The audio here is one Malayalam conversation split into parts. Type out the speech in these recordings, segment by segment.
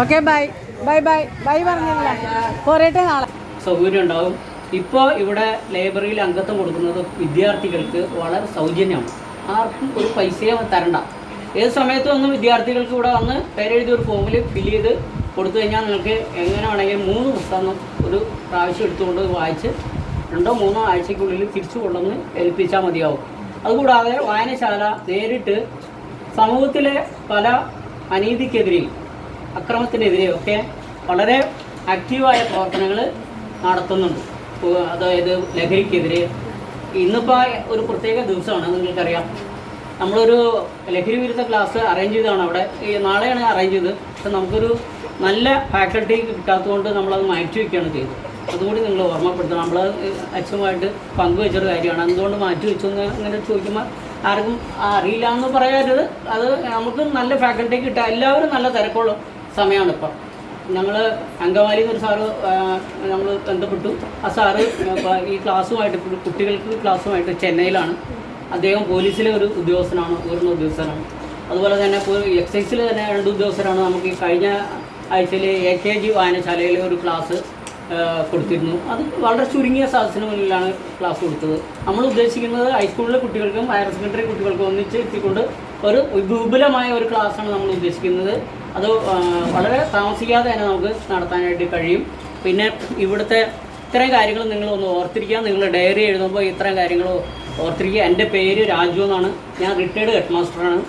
Okay bye bye bye bye പറഞ്ഞില്ല പോരട്ടെ നാളെ സൗകര്യം ഉണ്ടാകും. ഇപ്പോൾ ഇവിടെ ലൈബ്രറിയിൽ അംഗത്വം കൊടുക്കുന്നത് വിദ്യാർത്ഥികൾക്ക് വളരെ സൗജന്യമാണ്. ആർക്കും ഒരു പൈസയോ തരണ്ട. ഏത് സമയത്തും വന്ന് വിദ്യാർത്ഥികൾക്ക് ഇവിടെ വന്ന് പേരെഴുതി ഒരു ഫോമിൽ ഫില്ല് ചെയ്ത് കൊടുത്തു കഴിഞ്ഞാൽ നിങ്ങൾക്ക് എങ്ങനെ വേണമെങ്കിൽ 3 പുസ്തകം ഒരു പ്രാവശ്യം എടുത്തുകൊണ്ട് വായിച്ച് 2-3 ആഴ്ചയ്ക്കുള്ളിൽ തിരിച്ചു കൊണ്ടുവന്ന് ഏൽപ്പിച്ചാൽ മതിയാവും. അതുകൂടാതെ വായനശാല നേരിട്ട് സമൂഹത്തിലെ പല അനീതിക്കെതിരെയും അക്രമത്തിനെതിരെയും ഒക്കെ വളരെ ആക്റ്റീവായ പ്രവർത്തനങ്ങൾ നടത്തുന്നുണ്ട്. അതായത് ലഹരിക്കെതിരെ ഇന്നിപ്പോൾ ഒരു പ്രത്യേക ദിവസമാണ്. നിങ്ങൾക്കറിയാം, നമ്മളൊരു ലഹരി വിരുദ്ധ ക്ലാസ് അറേഞ്ച് ചെയ്തതാണ് അവിടെ. നാളെയാണ് അറേഞ്ച് ചെയ്തത്. പക്ഷെ നമുക്കൊരു നല്ല ഫാക്കൽറ്റി കിട്ടാത്തതുകൊണ്ട് നമ്മളത് മാറ്റി വയ്ക്കുകയാണ് ചെയ്തത്. അതുകൂടി നിങ്ങൾ ഓർമ്മപ്പെടുത്തണം. നമ്മൾ അച്ഛനുമായിട്ട് പങ്കുവെച്ചൊരു കാര്യമാണ്. എന്തുകൊണ്ട് മാറ്റി വെച്ചു എന്ന് ഇങ്ങനെ ചോദിക്കുമ്പോൾ ആർക്കും അറിയില്ല എന്ന് പറയരുത്. അത് നമുക്ക് നല്ല ഫാക്കൽറ്റി കിട്ടുക. എല്ലാവരും നല്ല തിരക്കുള്ള സമയമാണ് ഇപ്പം. ഞങ്ങൾ അങ്കമാലിയിൽ നിന്ന് ഒരു സാറ് നമ്മൾ ബന്ധപ്പെട്ടു. ആ സാറ് ഈ ക്ലാസ്സുമായിട്ട് കുട്ടികൾക്ക് ക്ലാസ്സുമായിട്ട് ചെന്നൈയിലാണ്. അദ്ദേഹം പോലീസിലെ ഒരു ഉദ്യോഗസ്ഥനാണ്, ഉയർന്ന ഉദ്യോഗസ്ഥനാണ്. അതുപോലെ തന്നെ എക്സൈസിൽ തന്നെ 2 ഉദ്യോഗസ്ഥരാണ്. നമുക്ക് ഈ കഴിഞ്ഞ ആഴ്ചയിൽ AKG വായനശാലയിൽ ഒരു ക്ലാസ് കൊടുത്തിരുന്നു. അത് വളരെ ചുരുങ്ങിയ സദസ്സിന് മുന്നിലാണ് ക്ലാസ് കൊടുത്തത്. നമ്മൾ ഉദ്ദേശിക്കുന്നത് ഹൈസ്കൂളിലെ കുട്ടികൾക്കും ഹയർ സെക്കൻഡറി കുട്ടികൾക്കും ഒന്നിച്ച് എത്തിക്കൊണ്ട് ഒരു വിപുലമായ ഒരു ക്ലാസ്സാണ് നമ്മൾ ഉദ്ദേശിക്കുന്നത്. അത് വളരെ താമസിക്കാതെ തന്നെ നമുക്ക് നടത്താനായിട്ട് കഴിയും. പിന്നെ ഇവിടുത്തെ ഇത്രയും കാര്യങ്ങൾ നിങ്ങളൊന്ന് ഓർത്തിരിക്കുക. നിങ്ങൾ ഡയറി എഴുതുമ്പോൾ ഇത്രയും കാര്യങ്ങൾ ഓർത്തിരിക്കുക. എൻ്റെ പേര് രാജു എന്നാണ്. ഞാൻ റിട്ടയർഡ് ഹെഡ് മാസ്റ്ററാണ്.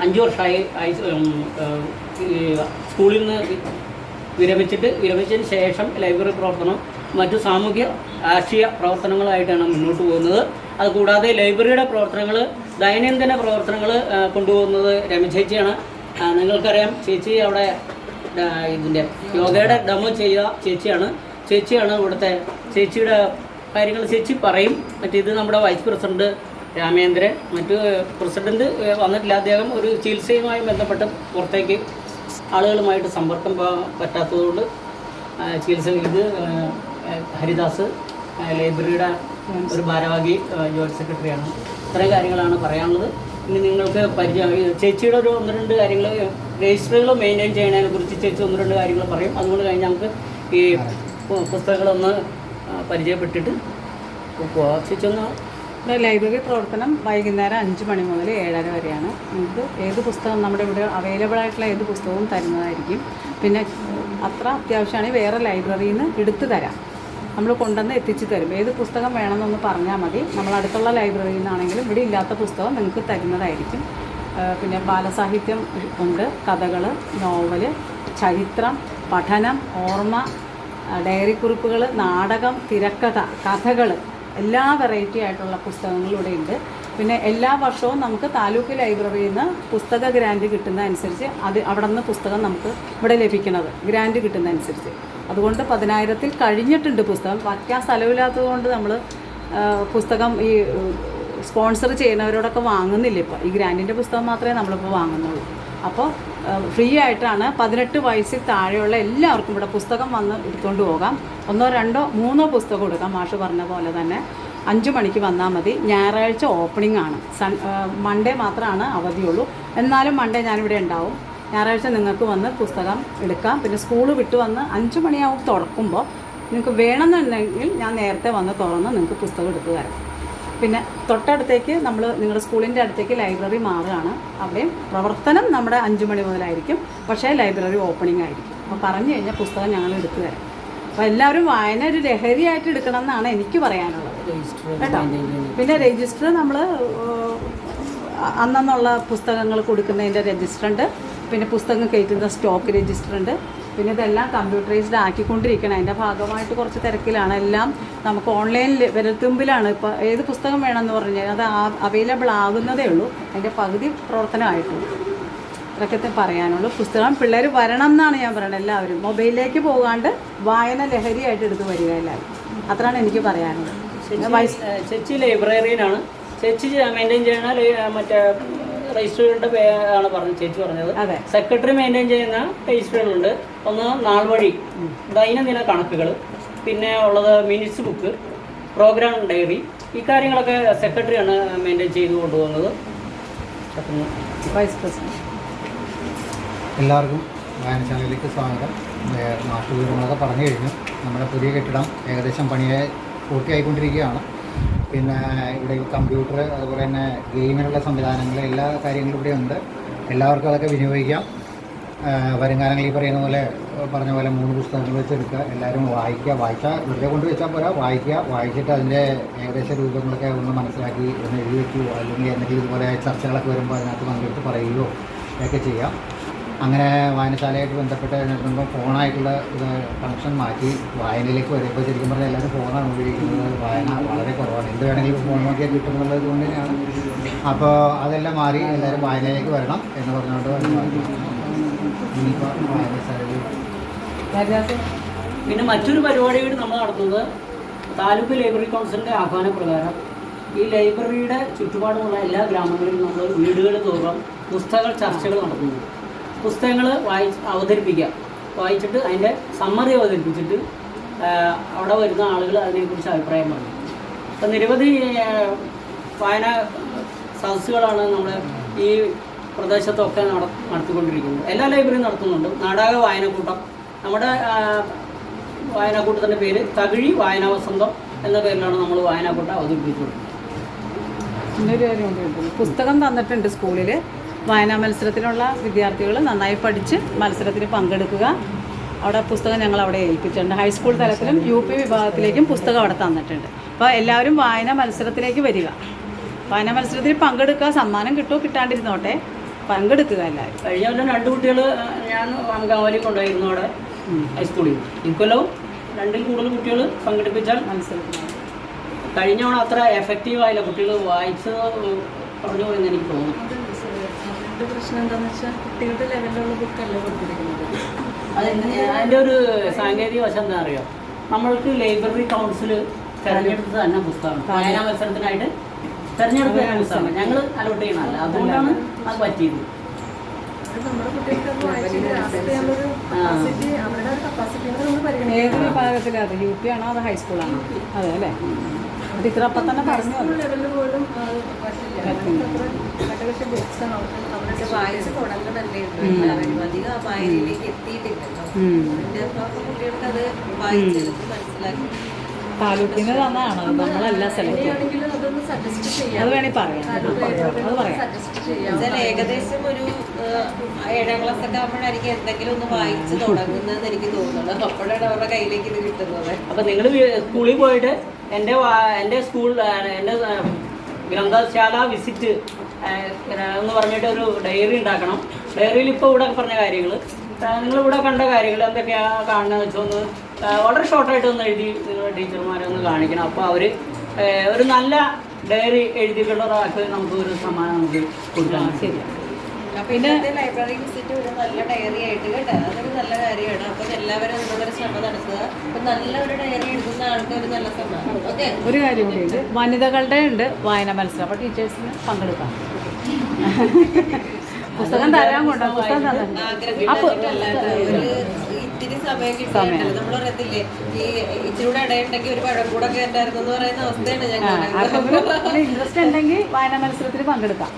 5 വർഷമായി സ്കൂളിൽ നിന്ന് വിരമിച്ചതിന് ശേഷം ലൈബ്രറി പ്രവർത്തനം മറ്റു സാമൂഹ്യ രാഷ്ട്രീയ പ്രവർത്തനങ്ങളായിട്ടാണ് മുന്നോട്ട് പോകുന്നത്. അതുകൂടാതെ ലൈബ്രറിയുടെ പ്രവർത്തനങ്ങൾ, ദൈനംദിന പ്രവർത്തനങ്ങൾ കൊണ്ടുപോകുന്നത് രമചേച്ചിയാണ്. നിങ്ങൾക്കറിയാം, ചേച്ചി അവിടെ ഇതിൻ്റെ യോഗയുടെ ഡെമോ ചെയ്ത ചേച്ചിയാണ് ഇവിടുത്തെ. ചേച്ചിയുടെ കാര്യങ്ങൾ ചേച്ചി പറയും. മറ്റേത് നമ്മുടെ വൈസ് പ്രസിഡന്റ് രാമേന്ദ്രൻ, മറ്റു പ്രസിഡന്റ് വന്നിട്ടില്ല. അദ്ദേഹം ഒരു ചികിത്സയുമായി ബന്ധപ്പെട്ട് പുറത്തേക്ക് ആളുകളുമായിട്ട് സമ്പർക്കം പറ്റാത്തതുകൊണ്ട് ചികിത്സ ഇത് ഹരിദാസ് ലൈബ്രറിയുടെ ഒരു ഭാരവാഹി ജോയിൻറ്റ് സെക്രട്ടറിയാണ്. ഇത്രയും കാര്യങ്ങളാണ് പറയാനുള്ളത്. ഇനി നിങ്ങൾക്ക് ചേച്ചിയുടെ ഒരു 1-2 കാര്യങ്ങൾ, രജിസ്റ്ററുകൾ മെയിൻറ്റെയിൻ ചെയ്യുന്നതിനെ കുറിച്ച് ചേച്ചി 1-2 കാര്യങ്ങൾ പറയും. അതുകൊണ്ട് കഴിഞ്ഞ് നമുക്ക് ഈ പുസ്തകങ്ങളൊന്ന് പരിചയപ്പെട്ടിട്ട് പോവാം. ചേച്ചി ഒന്ന്. ലൈബ്രറി പ്രവർത്തനം വൈകുന്നേരം 5 മണി മുതൽ 7:30 വരെയാണ്. നമുക്ക് ഏത് പുസ്തകം നമ്മുടെ ഇവിടെ അവൈലബിൾ ആയിട്ടുള്ള ഏത് പുസ്തകവും തരുന്നതായിരിക്കും. പിന്നെ അത്ര അത്യാവശ്യമാണെങ്കിൽ വേറെ ലൈബ്രറിയിൽ നിന്ന് എടുത്തു തരാം. നമ്മൾ കൊണ്ടുവന്ന് എത്തിച്ചു തരും. ഏത് പുസ്തകം വേണമെന്നൊന്ന് പറഞ്ഞാൽ മതി. നമ്മൾ അടുത്തുള്ള ലൈബ്രറിയിൽ നിന്നാണെങ്കിലും ഇവിടെ ഇല്ലാത്ത പുസ്തകം നിങ്ങൾക്ക് തരുന്നതായിരിക്കും. പിന്നെ ബാലസാഹിത്യം ഉണ്ട്, കഥകൾ, നോവൽ, ചരിത്രം, പഠനം, ഓർമ്മ, ഡയറി കുറിപ്പുകൾ, നാടകം, തിരക്കഥ, കഥകൾ, എല്ലാ വെറൈറ്റി ആയിട്ടുള്ള പുസ്തകങ്ങളും ഇവിടെ ഉണ്ട്. പിന്നെ എല്ലാ വർഷവും നമുക്ക് താലൂക്ക് ലൈബ്രറിയിൽ നിന്ന് പുസ്തക ഗ്രാൻഡ് കിട്ടുന്നതനുസരിച്ച് അവിടെ നിന്ന് പുസ്തകം നമുക്ക് ഇവിടെ ലഭിക്കുന്നത് ഗ്രാൻഡ് കിട്ടുന്നതനുസരിച്ച്. അതുകൊണ്ട് 10,000-ൽ കഴിഞ്ഞിട്ടുണ്ട് പുസ്തകം. വയ്ക്കാൻ സ്ഥലമില്ലാത്തത് കൊണ്ട് നമ്മൾ പുസ്തകം ഈ സ്പോൺസർ ചെയ്യുന്നവരോടൊക്കെ വാങ്ങുന്നില്ല. ഇപ്പോൾ ഈ ഗ്രാൻഡിൻ്റെ പുസ്തകം മാത്രമേ നമ്മളിപ്പോൾ വാങ്ങുന്നുള്ളൂ. അപ്പോൾ ഫ്രീ ആയിട്ടാണ് 18 വയസ്സിൽ താഴെയുള്ള എല്ലാവർക്കും ഇവിടെ പുസ്തകം വന്ന് എടുത്തുകൊണ്ട് പോകാം. 1, 2, 3 പുസ്തകം എടുക്കാം. മാഷ് പറഞ്ഞ പോലെ തന്നെ 5 മണിക്ക് വന്നാൽ മതി. ഞായറാഴ്ച ഓപ്പണിംഗ് ആണ്. മൺഡേ മാത്രമാണ് അവധിയുള്ളൂ. എന്നാലും മൺഡേ ഞാനിവിടെ ഉണ്ടാവും. ഞായറാഴ്ച നിങ്ങൾക്ക് വന്ന് പുസ്തകം എടുക്കാം. പിന്നെ സ്കൂൾ വിട്ട് വന്ന് 5 മണിയാവും തുറക്കുമ്പോൾ നിങ്ങൾക്ക് വേണമെന്നുണ്ടെങ്കിൽ ഞാൻ നേരത്തെ വന്ന് തുറന്ന് നിങ്ങൾക്ക് പുസ്തകം എടുത്തു തരാം. പിന്നെ തൊട്ടടുത്തേക്ക് നിങ്ങളുടെ സ്കൂളിൻ്റെ അടുത്തേക്ക് ലൈബ്രറി മാറുകയാണ്. അവിടെയും പ്രവർത്തനം നമ്മുടെ 5 മണി മുതലായിരിക്കും. പക്ഷേ ലൈബ്രറി ഓപ്പണിംഗ് ആയിരിക്കും. അപ്പോൾ പറഞ്ഞു കഴിഞ്ഞാൽ പുസ്തകം ഞങ്ങൾ എടുത്തു തരാം. അപ്പോൾ എല്ലാവരും വായന ഒരു ലഹരിയായിട്ട് എടുക്കണം എന്നാണ് എനിക്ക് പറയാനുള്ളത് കേട്ടോ. പിന്നെ രജിസ്റ്റർ നമ്മൾ അന്നുള്ള പുസ്തകങ്ങൾ കൊടുക്കുന്നതിൻ്റെ രജിസ്റ്റർ ഉണ്ട്. പിന്നെ പുസ്തകം കയറ്റുന്ന സ്റ്റോക്ക് രജിസ്റ്റർ ഉണ്ട്. പിന്നെ ഇതെല്ലാം കമ്പ്യൂട്ടറൈസ്ഡ് ആക്കിക്കൊണ്ടിരിക്കണം. അതിൻ്റെ ഭാഗമായിട്ട് കുറച്ച് തിരക്കിലാണ്. എല്ലാം നമുക്ക് ഓൺലൈനിൽ വിരൽത്തുമ്പിലാണ്. ഇപ്പോൾ ഏത് പുസ്തകം വേണമെന്ന് പറഞ്ഞാൽ അത് അവൈലബിൾ ആകുന്നതേ ഉള്ളൂ. അതിൻ്റെ പകുതി പ്രവർത്തനമായിട്ടുള്ളൂ. ഇതൊക്കെ പറയാനുള്ളൂ. പുസ്തകം പിള്ളേർ വരണം എന്നാണ് ഞാൻ പറയുന്നത്. എല്ലാവരും മൊബൈലിലേക്ക് പോകാണ്ട് വായന ലഹരിയായിട്ട് എടുത്ത് വരിക എല്ലാവരും. അത്രയാണ് എനിക്ക് പറയാനുള്ളത്. ചേച്ചി ലൈബ്രറിയിലാണ്. ചേച്ചി മെയിൻറ്റെയിൻ ചെയ്യണ മറ്റേ രജിസ്റ്ററുകളുടെ ആണ് ചേച്ചി പറഞ്ഞത്. അതെ, സെക്രട്ടറി മെയിൻറ്റെയിൻ ചെയ്യുന്ന രജിസ്റ്ററുകളുണ്ട്. ഒന്ന് നാൾ വഴി ദൈനംദിന കണക്കുകൾ, പിന്നെ ഉള്ളത് മിനിറ്റ്സ് ബുക്ക്, പ്രോഗ്രാം ഡയറി, ഈ കാര്യങ്ങളൊക്കെ സെക്രട്ടറിയാണ് മെയിൻറ്റെയിൻ ചെയ്തു കൊണ്ടുപോകുന്നത്. Vice president. എല്ലാവർക്കും വായനശാലയിലേക്ക് സ്വാഗതം. നാട്ടുവിവരങ്ങളൊക്കെ പറഞ്ഞു കഴിഞ്ഞു. നമ്മുടെ പുതിയ കെട്ടിടം ഏകദേശം പണിയെ പൂർത്തിയായിക്കൊണ്ടിരിക്കുകയാണ്. പിന്നെ ഇവിടെ കമ്പ്യൂട്ടർ, അതുപോലെ തന്നെ ഗെയിമിനുള്ള സംവിധാനങ്ങൾ, എല്ലാ കാര്യങ്ങളും ഇവിടെ ഉണ്ട്. എല്ലാവർക്കും അതൊക്കെ വിനിയോഗിക്കാം. വരുംകാലങ്ങളിൽ ഈ പറയുന്ന പോലെ പറഞ്ഞ പോലെ 3 പുസ്തകങ്ങൾ വെച്ചെടുക്കുക. എല്ലാവരും വായിച്ചാൽ വെറുതെ കൊണ്ട് വെച്ചാൽ പോരാ, വായിച്ചിട്ട് അതിൻ്റെ ഏകദേശ രൂപങ്ങളൊക്കെ ഒന്ന് മനസ്സിലാക്കി ഒന്ന് എഴുതി വയ്ക്കുകയോ അല്ലെങ്കിൽ എന്തെങ്കിലും ഇതുപോലെ ചർച്ചകളൊക്കെ വരുമ്പോൾ അതിനകത്ത് പങ്കെടുത്ത് പറയുകയോ ഒക്കെ ചെയ്യാം. അങ്ങനെ വായനശാലയായിട്ട് ബന്ധപ്പെട്ട് നോക്കുമ്പോൾ ഫോണായിട്ടുള്ള കണക്ഷൻ മാറ്റി വായനയിലേക്ക് വരുമ്പോൾ ശരിക്കും പറഞ്ഞാൽ എല്ലാവരും ഫോണാണ് ഉപയോഗിക്കുന്നത്. വായന വളരെ കുറവാണ്. എന്ത് വേണമെങ്കിലും ഫോൺ നോക്കിയാൽ കിട്ടുന്നുള്ളത് കൊണ്ട് തന്നെയാണ്. അപ്പോൾ അതെല്ലാം മാറി എല്ലാവരും വായനയിലേക്ക് വരണം എന്ന് പറഞ്ഞുകൊണ്ട് ഇനിയിപ്പോൾ വായനശാലയിൽ പിന്നെ മറ്റൊരു പരിപാടി കൂടി നമ്മൾ നടത്തുന്നത് താലൂക്ക് ലൈബ്രറി കൗൺസിലിൻ്റെ ആഹ്വാനപ്രകാരം ഈ ലൈബ്രറിയുടെ ചുറ്റുപാടുമുള്ള എല്ലാ ഗ്രാമങ്ങളിലും നമ്മൾ വീടുകൾ തോറും പുസ്തക ചർച്ചകൾ നടത്തുന്നു. പുസ്തകങ്ങൾ വായിച്ചിട്ട് അതിൻ്റെ സമ്മറി അവതരിപ്പിച്ചിട്ട് അവിടെ വരുന്ന ആളുകൾ അതിനെക്കുറിച്ച് അഭിപ്രായം പറഞ്ഞു. അപ്പം നിരവധി വായന സദസ്സുകളാണ് നമ്മുടെ ഈ പ്രദേശത്തൊക്കെ നടത്തിക്കൊണ്ടിരിക്കുന്നത്. എല്ലാ ലൈബ്രറിയും നടത്തുന്നുണ്ട്. നാടക വായനക്കൂട്ടം, നമ്മുടെ വായനാക്കൂട്ടത്തിൻ്റെ പേര് തകഴി വായനാവസന്തം എന്ന പേരിലാണ് നമ്മൾ വായനാക്കൂട്ടം അവതരിപ്പിച്ചത്. ഇന്നൊരു കാര്യമുണ്ട്, പുസ്തകം തന്നിട്ടുണ്ട് സ്കൂളിൽ. വായനാ മത്സരത്തിനുള്ള വിദ്യാർത്ഥികൾ നന്നായി പഠിച്ച് മത്സരത്തിന് പങ്കെടുക്കുക. അവിടെ പുസ്തകം ഞങ്ങൾ അവിടെ ഏൽപ്പിച്ചിട്ടുണ്ട്. ഹൈസ്കൂൾ തലത്തിലും UP വിഭാഗത്തിലേക്കും പുസ്തകം അവിടെ തന്നിട്ടുണ്ട്. അപ്പോൾ എല്ലാവരും വായനാ മത്സരത്തിലേക്ക് വരിക. വായനാ മത്സരത്തിൽ പങ്കെടുക്കുക. സമ്മാനം കിട്ടുമോ കിട്ടാണ്ടിരുന്നോട്ടെ, പങ്കെടുക്കുക എല്ലാവരും. കഴിഞ്ഞ കൊല്ലം 2 കുട്ടികൾ ഞാൻ അങ്കമാലി കൊണ്ടുപോയിരുന്നു അവിടെ ഹൈസ്കൂളിൽ. ഇക്കൊല്ലവും 2ൽ കൂടുതൽ കുട്ടികൾ പങ്കെടുപ്പിച്ചാൽ മത്സരത്തിന് കഴിഞ്ഞ തവണ അത്ര എഫക്റ്റീവായില്ല. കുട്ടികൾ വായിച്ച് പറഞ്ഞു പോയെന്ന് എനിക്ക് തോന്നുന്നു. പ്രശ്നം എന്താണെന്ന് വെച്ചാൽ കുട്ടികളുടെ ലെവലിലുള്ള ബുക്കല്ല കൊടുത്തിരിക്കുന്നത്. അതിൻ്റെ ഒരു സാങ്കേതിക വശം എന്താ അറിയോ, നമ്മൾക്ക് ലൈബ്രറി കൗൺസിൽ തിരഞ്ഞെടുത്തത് തന്നെ പുസ്തകമാണ്. വായനാ മത്സരത്തിനായിട്ട് തിരഞ്ഞെടുത്ത പുസ്തകമാണ് ഞങ്ങൾ അലോട്ട് ചെയ്യണമല്ല. അതുകൊണ്ടാണ് അത് പറ്റിയത്. ഏത് വിഭാഗത്തിലാണ്? UP ആണോ അത് ഹൈസ്കൂളാണോ? അതെ അല്ലേ. അത് ഇത്ര അപ്പം തന്നെ പറഞ്ഞു. വായിച്ച് തുടങ്ങണല്ലേ അധികം ആ വായനയിലേക്ക് എത്തിയിട്ടില്ലല്ലോ. കുട്ടികൾക്ക് അത് വായിച്ചെടുത്ത് മനസ്സിലാക്കി താലൂക്കിൽ നിന്ന് തന്നതാണ്. നമ്മളല്ല സെലക്ട് ചെയ്യുന്നത്. അതൊന്ന് സജസ്റ്റ് ചെയ്യാം. അത് വേണമെങ്കിൽ പറയാം. അത് പറയാം. സജസ്റ്റ് ചെയ്യാം. ഏകദേശം ഒരു 7ാം ക്ലാസ് ഒക്കെ ആകുമ്പോഴായിരിക്കും എന്തെങ്കിലും ഒന്ന് വായിച്ച് തുടങ്ങുന്നതെന്ന് എനിക്ക് തോന്നുന്നത്. അപ്പോഴാണ് അവരുടെ കയ്യിലേക്ക് ഇത് കിട്ടുന്നത്. അപ്പം നിങ്ങൾ സ്കൂളിൽ പോയിട്ട് എൻ്റെ സ്കൂൾ എൻ്റെ ഗ്രന്ഥശാല വിസിറ്റ് എന്ന് പറഞ്ഞിട്ട് ഒരു ഡയറി ഉണ്ടാക്കണം. ഡയറിയിൽ ഇപ്പോൾ ഇവിടെ പറഞ്ഞ കാര്യങ്ങൾ, നിങ്ങളിവിടെ കണ്ട കാര്യങ്ങൾ എന്തൊക്കെയാണ് കാണുന്നതെന്ന് വെച്ചൊന്ന് വളരെ ഷോർട്ടായിട്ട് ഒന്ന് എഴുതി നിങ്ങളുടെ ടീച്ചർമാരെ ഒന്ന് കാണിക്കണം. അപ്പോൾ അവർ ഒരു നല്ല ഡയറി എഴുതിയിട്ടുള്ള ഒരാൾക്ക് നമുക്ക് ഒരു സമ്മാനം നമുക്ക് കൊടുക്കാം. ശരിയാണ്. പിന്നെ ലൈബ്രറി വിസിറ്റ് ഒരു നല്ല ഡയറി ആയിട്ട് കേട്ടോ, അതൊരു നല്ല കാര്യമാണ്. അപ്പം എല്ലാവരും അതിനുള്ളൊരു ശ്രമ നടത്തുക. അപ്പം നല്ലൊരു ഡയറി എഴുതുന്ന ആൾക്ക് ഒരു നല്ല സമ്മാനം. ഓക്കെ, ഒരു കാര്യം കൂടിയുണ്ട്, വനിതകളുടെ ഉണ്ട് വായന മത്സരം. അപ്പോൾ ടീച്ചേഴ്സിന് പങ്കെടുക്കാം. പുസ്തകം തരാൻ കൊണ്ടോ? പുസ്തകം തരാൻ ഇത്തിരി സമയം കിട്ടിയിട്ടില്ല. നമ്മൾ പറയത്തില്ലേ ഈ ഇച്ചിരൂടെ ഇടയുണ്ടെങ്കിൽ ഒരു പഴം കൂടെ ഒക്കെ ഉണ്ടായിരുന്നു എന്ന് പറയുന്ന അവസ്ഥയാണ് ഞങ്ങൾ. ഇൻട്രസ്റ്റ് ഉണ്ടെങ്കിൽ വായന മത്സരത്തിൽ പങ്കെടുക്കാം.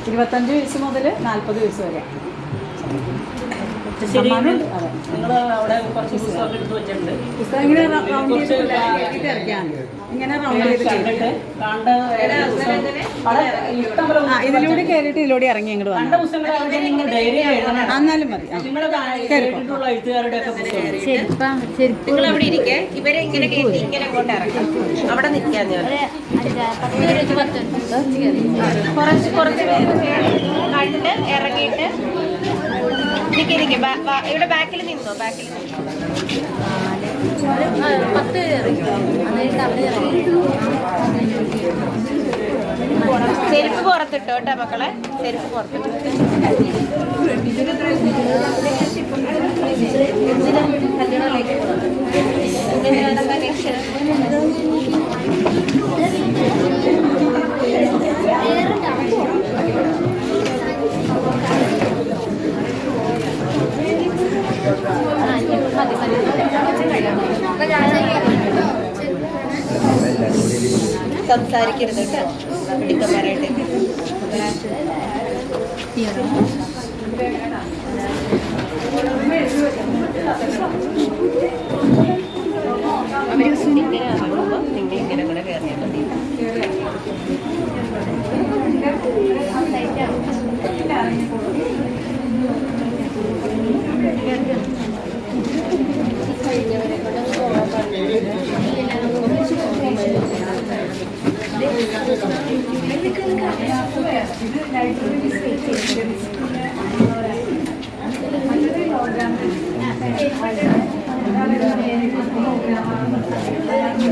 25 വയസ്സ് മുതൽ 40 വയസ്സ് വരെ. ശരി, നിങ്ങൾ അവിടെ കുറച്ച് പുസ്തകം എടുത്ത് വെച്ചിട്ടുണ്ട്. പുസ്തകം ഇങ്ങനെ റൗണ്ട് ചെയ്ത് ഇറക്കിയാണ്. ഇങ്ങനെ റൗണ്ട് ചെയ്ത് കണ്ടിട്ട് ഇതിലൂടെ കയറിയിട്ട് ഇതിലൂടെ ഇറങ്ങി ഇങ്ങോട്ട് വന്നു. എന്നാലും മതി. നിങ്ങൾ അവിടെ ഇരിക്കേ, ഇവരെ ഇങ്ങനെ കയറ്റി ഇങ്ങനെ അങ്ങോട്ട് ഇറക്കാം. അവിടെ നിൽക്കാൻ കുറച്ച് കണ്ട് ഇറങ്ങിയിട്ട് ഇവിടെ ബാക്കിൽ നിന്നോ, ബാക്കിൽ നിന്നോ. 10 ചെരുപ്പ് പുറത്തിട്ടോ കേട്ടോ മക്കളെ, ചെരുപ്പ് പുറത്തിട്ടോ. കല്യാണത്തിലേക്ക് കണക്ഷൻ സംസാരിക്കരുത് കേട്ടോ, പിടിക്കന്മാരായിട്ട്.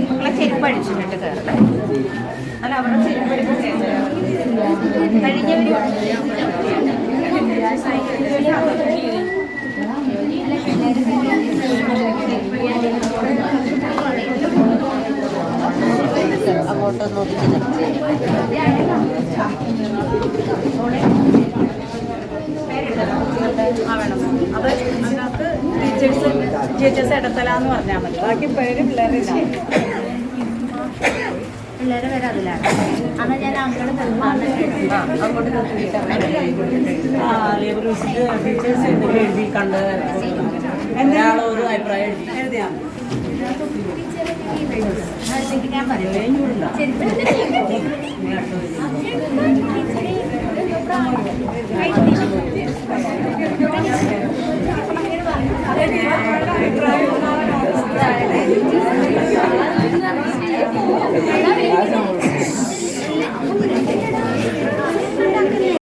നമ്മളെ ചെരുപ്പ് അടിച്ചിട്ട് കയറട്ടെ. അല്ല അവിടെ ചെരുപ്പ് അടിച്ചിട്ട് കഴിഞ്ഞവര് അങ്ങോട്ടൊന്ന് ഒതുക്കി നിർത്തി. ആ വേണം. അത് അതിനകത്ത് ടീച്ചേഴ്സ് ഇടത്തല എന്ന് പറഞ്ഞാൽ മതി. ബാക്കി പേര് പിള്ളേരില്ല. പിള്ളേരെ പേര് അതിലാണ്. അന്ന് ഞാൻ അങ്ങോട്ട് അങ്ങോട്ട് നോക്കിയിട്ട് ലേബർ വിസിറ്റ് ടീച്ചേഴ്സ് എന്തെങ്കിലും എഴുതി കണ്ട് ഒരാളോ ഒരു അഭിപ്രായം എഴുതി എഴുതിയാണ്. ഞാൻ പറയും കഴിഞ്ഞൂടില്ല.